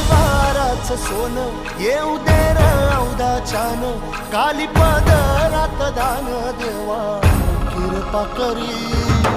वाराच सोन येऊ दे र औदाच्यान काली पदरात दान देवा कृपा करी